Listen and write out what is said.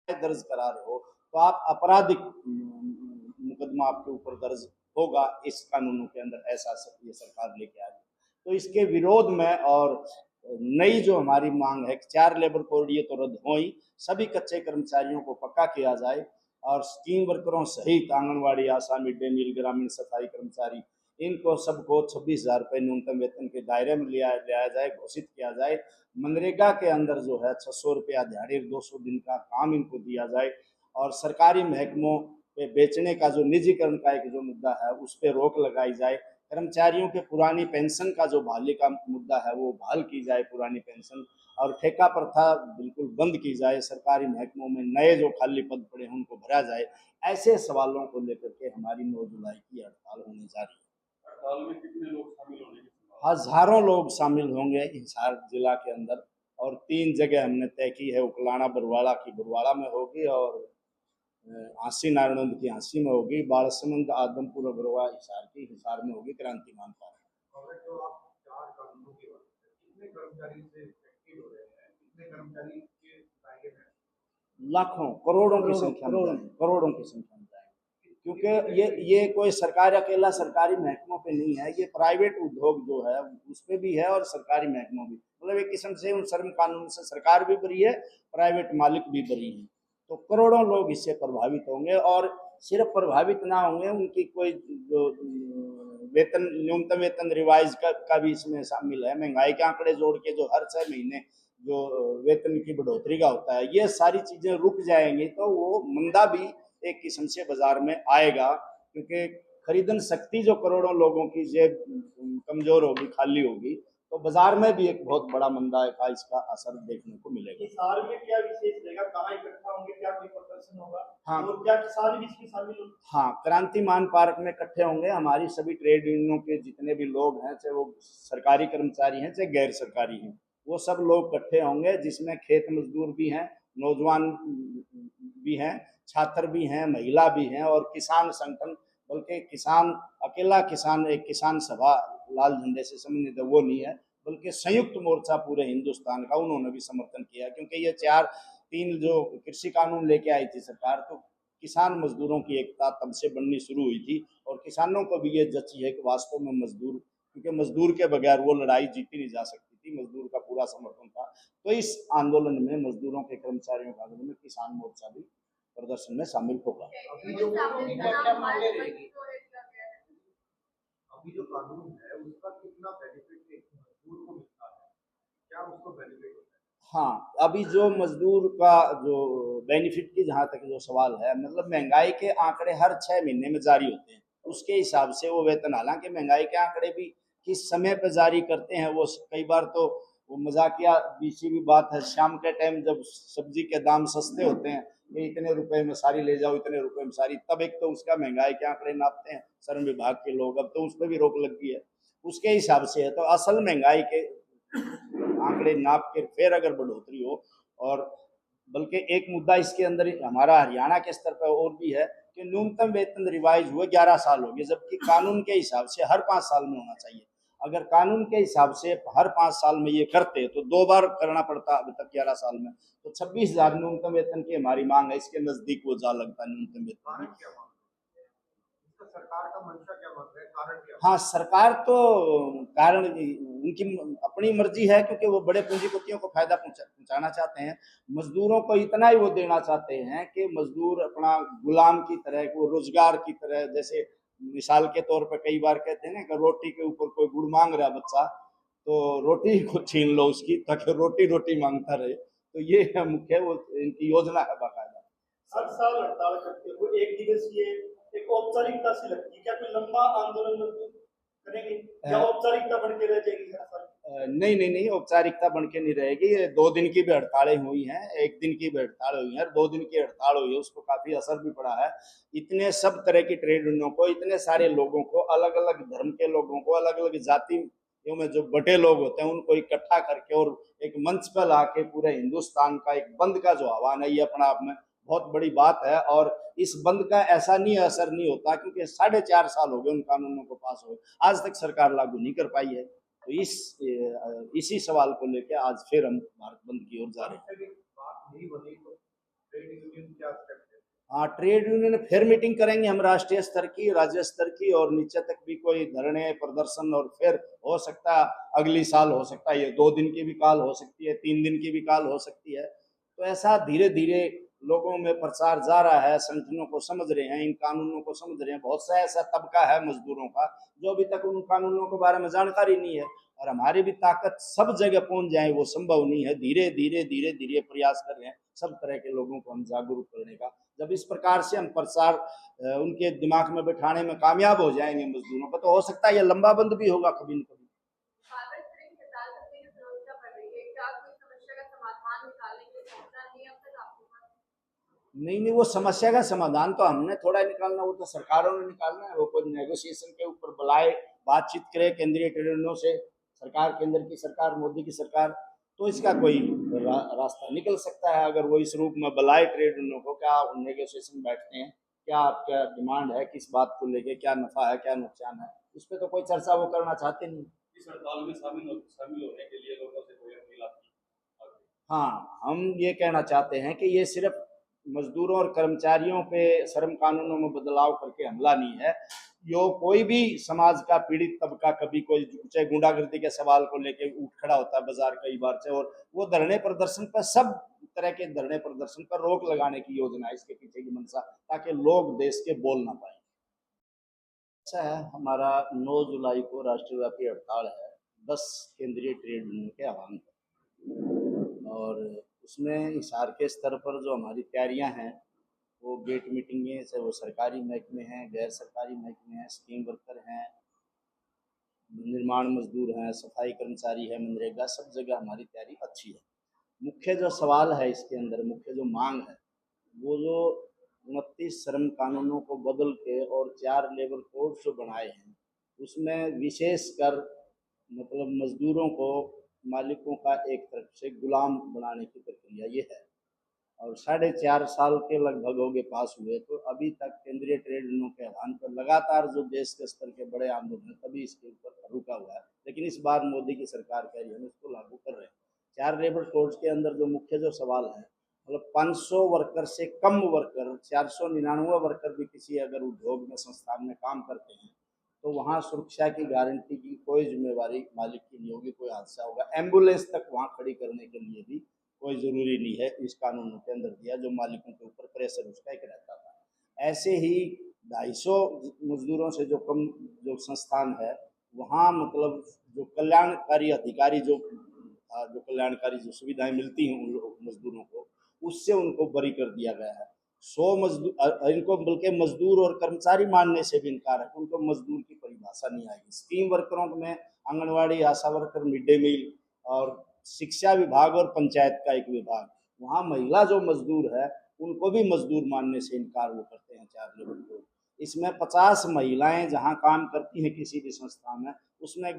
दर्ज करा रहे हो तो आप आपराधिक मुकदमा आपके ऊपर दर्ज होगा इस कानूनों के अंदर, ऐसा ये सरकार लेके आ गई। तो इसके विरोध में और नई जो हमारी मांग है कि 4 लेबर कोड ये तो रद्द हो ही, सभी कच्चे कर्मचारियों को पक्का किया जाए और स्कीम वर्करों सहित आंगनबाड़ी, आशा, मिड डे मील, ग्रामीण सफाई कर्मचारी, इनको सबको 26,000 रुपये न्यूनतम वेतन के दायरे में लिया जाए, घोषित किया जाए। मनरेगा के अंदर जो है 600 रुपया दिहाड़ी, 200 दिन का काम इनको दिया जाए और सरकारी महकमों पे बेचने का जो निजीकरण का एक जो मुद्दा है उस पर रोक लगाई जाए। कर्मचारियों के पुरानी पेंशन का जो बहाली का मुद्दा है वो बहाल की जाए पुरानी पेंशन, और ठेका प्रथा बिल्कुल बंद की जाए। सरकारी महकमों में नए जो खाली पद पड़े हैं उनको भरा जाए। ऐसे सवालों को लेकर के हमारी 9 जुलाई की हड़ताल होने जा रही है। हड़ताल में कितने लोग शामिल होंगे? हजारों लोग शामिल होंगे हिसार जिला के अंदर, और 3 जगह हमने तय की है। उकलाना बरवाड़ा की बरवाड़ा में होगी, और आसी नारायण की आसी में होगी, बालसमंद आदमपुर अग्रवा हिसार की हिसार में होगी, क्रांतिमान पार्क। लाखों करोड़ों की संख्या में, करोड़ों की संख्या में जाएंगे, क्योंकि ये कोई सरकार अकेला सरकारी महकमों पे नहीं है, ये प्राइवेट उद्योग जो है उस पर भी है और सरकारी महकमों भी, मतलब एक किस्म से उन श्रम कानून से सरकार भी बरी है, प्राइवेट मालिक भी बरी है। तो करोड़ों लोग इससे प्रभावित होंगे, और सिर्फ प्रभावित ना होंगे, उनकी कोई जो वेतन, न्यूनतम वेतन रिवाइज का भी इसमें शामिल है। महंगाई के आंकड़े जोड़ के जो हर 6 महीने जो वेतन की बढ़ोतरी का होता है, ये सारी चीजें रुक जाएंगी तो वो मंदा भी एक किस्म से बाजार में आएगा, क्योंकि खरीदन शक्ति जो करोड़ों लोगों की जेब कमजोर होगी, खाली होगी, तो बाजार में भी एक बहुत बड़ा मंदा का इसका असर देखने को मिलेगा। हिसार में क्या विशेष रहेगा, कहाँ इकट्ठा होंगे, क्या कोई प्रदर्शन होगा? हाँ, और क्या किसान भी इसमें शामिल होंगे? हाँ, क्रांतिमान पार्क में इकट्ठे होंगे हमारी सभी ट्रेड यूनियनों के जितने भी लोग हैं, चाहे वो सरकारी कर्मचारी हैं चाहे गैर सरकारी हैं, वो सब लोग इकट्ठे होंगे, जिसमें खेत मजदूर भी हैं, नौजवान भी हैं, छात्र भी हैं, महिला भी हैं, और किसान संगठन, बल्कि किसान अकेला किसान एक किसान सभा लाल झंडे से संबंधित वो नहीं है, बल्कि संयुक्त मोर्चा पूरे हिंदुस्तान का, उन्होंने भी समर्थन किया, क्योंकि ये 3 जो कृषि कानून लेके आई थी सरकार, तो किसान मजदूरों की एकता तब से बननी शुरू हुई थी, और किसानों को भी ये जची है कि वास्तव में मजदूर, क्योंकि मजदूर के बगैर वो लड़ाई जीती नहीं जा सकती थी, मजदूर का पूरा समर्थन था। तो इस आंदोलन में मजदूरों के, कर्मचारियों के आंदोलन में किसान मोर्चा भी प्रदर्शन में शामिल होगा। अभी जो कानून है उसका कितना बेनिफिट मजदूर को मिलता है, क्या उसको बेनिफिट होता है? हाँ, अभी जो मजदूर का जो बेनिफिट की जहाँ तक जो सवाल है, मतलब महंगाई के आंकड़े हर 6 महीने में जारी होते हैं, उसके हिसाब से वो वेतन, हालांकि महंगाई के आंकड़े भी किस समय पे जारी करते हैं, वो कई बार तो वो मजाकिया बीसी भी बात है, शाम के टाइम जब सब्जी के दाम सस्ते होते हैं, ये इतने रुपए में सारी ले जाओ, इतने रुपए में सारी, तब एक तो उसका महंगाई के आंकड़े नापते हैं श्रम विभाग के लोग, अब तो उस पर भी रोक लग गई है, उसके हिसाब से है। तो असल महंगाई के आंकड़े नाप के फिर अगर बढ़ोतरी हो, और बल्कि एक मुद्दा इसके अंदर हमारा हरियाणा के स्तर पर और भी है कि न्यूनतम वेतन रिवाइज हुए 11 साल हो गए, जबकि कानून के हिसाब से हर 5 साल में होना चाहिए। अगर कानून के हिसाब से हर 5 साल में ये करते तो 2 बार करना पड़ता अभी तक 11 साल में, तो 26,000 न्यूनतम वेतन की हमारी मांग है, इसके नजदीक वो जा लगता है न्यूनतम वेतन। सरकार का मंशा क्या मांग रहा है, कारण क्या? हाँ, सरकार तो कारण उनकी अपनी मर्जी है, क्योंकि वो बड़े पूंजीपतियों को फायदा पहुंचाना चाहते हैं। मजदूरों को इतना ही वो देना चाहते हैं कि मजदूर अपना गुलाम की तरह, वो रोजगार की तरह, जैसे मिसाल के तौर पर कई बार कहते हैं ना कि रोटी के ऊपर कोई गुड़ मांग रहा बच्चा, तो रोटी को छीन लो उसकी, ताकि रोटी रोटी मांगता रहे। तो ये है मुख्य वो इनकी योजना है बाकायदा। हर साल हड़ताल करते हो, एक दिवसीय एक औपचारिकता सी लगती है, क्या कोई लंबा आंदोलन करेंगे या औपचारिकता बन के रह जाएगी? नहीं नहीं नहीं, औपचारिकता बन के नहीं रहेगी। ये 2 दिन की भी हड़तालें हुई हैं, 1 दिन की भी हड़ताल हुई है, 2 दिन की हड़ताल हुई है, उसको काफी असर भी पड़ा है। इतने सब तरह की ट्रेड यूनियनों को, इतने सारे लोगों को, अलग अलग धर्म के लोगों को, अलग अलग जाति में जो बटे लोग होते हैं उनको इकट्ठा करके और एक मंच पर लाके पूरे हिंदुस्तान का एक बंद का जो आह्वान है, ये अपना आप में बहुत बड़ी बात है। और इस बंद का ऐसा नहीं असर नहीं होता, क्योंकि 4.5 साल हो गए उन कानूनों को पास हुए, आज तक सरकार लागू नहीं कर पाई है। तो इसी सवाल को लेकर आज फिर हम भारत बंद की ओर जा रहे हैं। हाँ, ट्रेड यूनियन फिर मीटिंग करेंगे हम, राष्ट्रीय स्तर की, राज्य स्तर की, और नीचे तक भी कोई धरने प्रदर्शन, और फिर हो सकता है अगली साल, हो सकता है ये 2 दिन की भी काल हो सकती है, 3 दिन की भी काल हो सकती है। तो ऐसा धीरे धीरे लोगों में प्रचार जा रहा है, संगठनों को समझ रहे हैं, इन कानूनों को समझ रहे हैं। बहुत सा ऐसा तबका है मजदूरों का जो अभी तक उन कानूनों के बारे में जानकारी नहीं है, और हमारी भी ताकत सब जगह पहुंच जाए वो संभव नहीं है। धीरे धीरे धीरे धीरे प्रयास कर रहे हैं सब तरह के लोगों को हम जागरूक करने का। जब इस प्रकार से हम प्रचार उनके दिमाग में बैठाने में कामयाब हो जाएंगे मजदूरों का, तो हो सकता है ये लंबा बंद भी होगा कभी न कभी। नहीं नहीं, वो समस्या का समाधान तो हमने थोड़ा निकालना, वो तो सरकारों ने निकालना है। वो कोई नेगोशिएशन के ऊपर बुलाए, बातचीत करे केंद्रीय ट्रेड यूनियनों से, सरकार, केंद्र की सरकार, मोदी की सरकार, तो इसका कोई रास्ता निकल सकता है। अगर वो इस रूप में बुलाए ट्रेड यूनियनों को, क्या नेगोशिएशन बैठते हैं, क्या आपका डिमांड है, किस बात को लेके, क्या नफा है, क्या नुकसान है, इस पर तो कोई चर्चा वो करना चाहते नहीं। इस हड़ताल में शामिल होने के लिए लोगों से कोई अपील आपकी? हाँ, हम ये कहना चाहते हैं कि ये सिर्फ मजदूरों और कर्मचारियों पे श्रम कानूनों में बदलाव करके हमला नहीं है। यो कोई भी समाज का पीड़ित तबका कभी कोई चाहे गुंडागर्दी के सवाल को लेके उठ खड़ा होता है बाजार कई बार से, और वो धरने प्रदर्शन पर, सब तरह के धरने प्रदर्शन पर रोक लगाने की योजना है इसके पीछे की मंशा, ताकि लोग देश के बोल ना पाए। अच्छा है, हमारा 9 जुलाई को राष्ट्रव्यापी हड़ताल है 10 केंद्रीय ट्रेड यूनियन के आह्वान पर, और उसमें हिसार के स्तर पर जो हमारी तैयारियां हैं, वो गेट मीटिंगें, चाहे वो सरकारी महकमे हैं, गैर सरकारी महकमे हैं, स्कीम वर्कर हैं, निर्माण मजदूर हैं, सफाई कर्मचारी है, मनरेगा, सब जगह हमारी तैयारी अच्छी है। मुख्य जो सवाल है इसके अंदर, मुख्य जो मांग है, वो जो 29 श्रम कानूनों को बदल के और 4 लेबर कोड जो बनाए हैं, उसमें विशेष कर मतलब मजदूरों को मालिकों का एक तरफ से गुलाम बनाने की प्रक्रिया ये है। और 4.5 साल के लगभग हो गए पास हुए, तो अभी तक केंद्रीय ट्रेड यूनियनों के आह्वान पर लगातार जो देश के स्तर के बड़े आंदोलन है, तभी इसके ऊपर रुका हुआ है। लेकिन इस बार मोदी की सरकार कह रही है हम इसको लागू कर रहे हैं। 4 लेबर कोड्स के अंदर जो मुख्य जो सवाल है, मतलब 500 वर्कर से कम वर्कर, 499 वर्कर भी किसी अगर उद्योग में, संस्थान में काम करते हैं, तो वहाँ सुरक्षा की गारंटी की कोई जिम्मेवारी मालिक की नहीं होगी। कोई हादसा होगा, एम्बुलेंस तक वहाँ खड़ी करने के लिए भी कोई ज़रूरी नहीं है, इस कानून के अंदर दिया, जो मालिकों के ऊपर प्रेशर उसका एक रहता था। ऐसे ही 250 मजदूरों से जो कम जो संस्थान है, वहाँ मतलब जो कल्याणकारी अधिकारी जो कल्याणकारी जो सुविधाएं मिलती हैं उन मजदूरों को, उससे उनको बरी कर दिया गया है। 100 मजदूर, इनको बल्कि मजदूर और कर्मचारी मानने से भी इनकार है, उनको मजदूर की परिभाषा नहीं आएगी। स्कीम वर्करों में आंगनवाड़ी, आशा वर्कर, मिड डे मील, और शिक्षा विभाग और पंचायत का एक विभाग, वहाँ महिला जो मजदूर है उनको भी मजदूर मानने से इनकार वो करते हैं 4 लेबर कोड। इसमें 50 महिलाएं जहाँ काम करती हैं किसी भी संस्था में, उसमें